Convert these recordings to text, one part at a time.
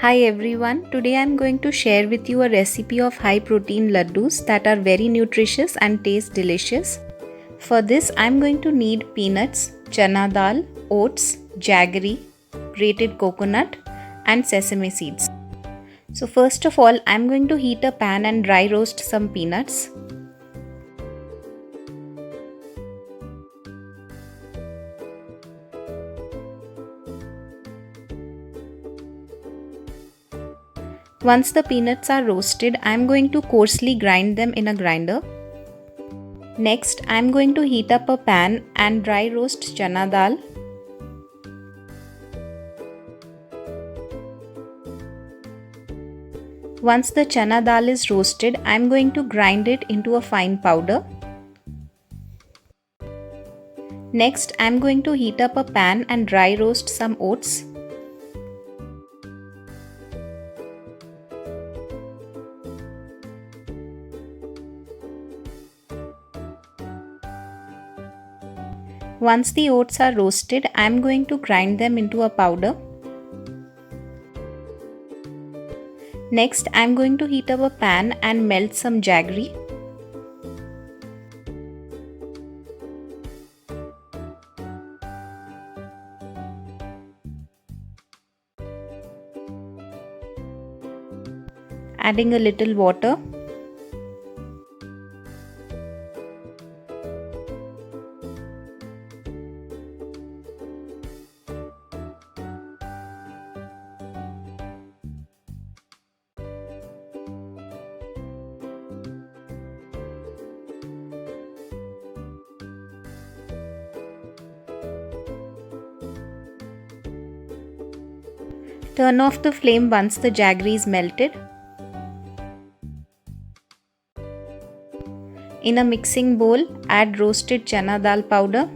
Hi everyone, today I am going to share with you a recipe of high protein laddus that are very nutritious and taste delicious. For this I am going to need peanuts, chana dal, oats, jaggery, grated coconut and sesame seeds. So first of all I am going to heat a pan and dry roast some peanuts. Once the peanuts are roasted, I am going to coarsely grind them in a grinder. Next, I am going to heat up a pan and dry roast chana dal. Once the chana dal is roasted, I am going to grind it into a fine powder. Next, I am going to heat up a pan and dry roast some oats. Once the oats are roasted, I am going to grind them into a powder. Next, I am going to heat up a pan and melt some jaggery. Adding a little water. Turn off the flame once the jaggery is melted. In a mixing bowl, add roasted chana dal powder,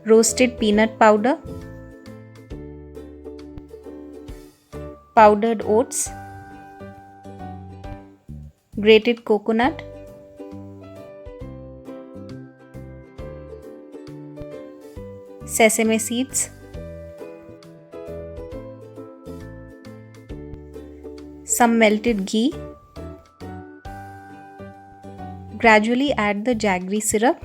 roasted peanut powder, powdered oats, grated coconut, sesame seeds, some melted ghee. Gradually add the jaggery syrup.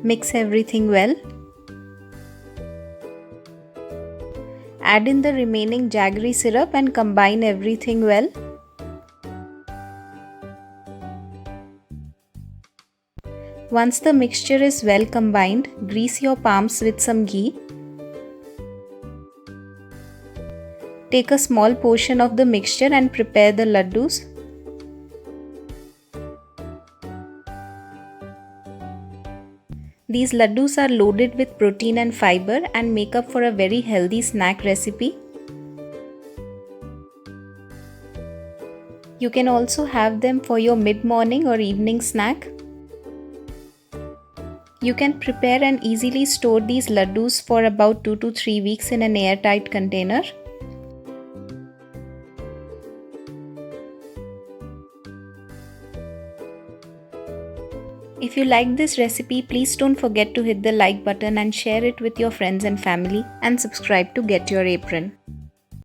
Mix everything well. Add in the remaining jaggery syrup and combine everything well. Once the mixture is well combined, grease your palms with some ghee. Take a small portion of the mixture and prepare the laddus. These laddus are loaded with protein and fiber and make up for a very healthy snack recipe. You can also have them for your mid-morning or evening snack. You can prepare and easily store these laddus for about 2 to 3 weeks in an airtight container. If you like this recipe, please don't forget to hit the like button and share it with your friends and family, and subscribe to get your apron.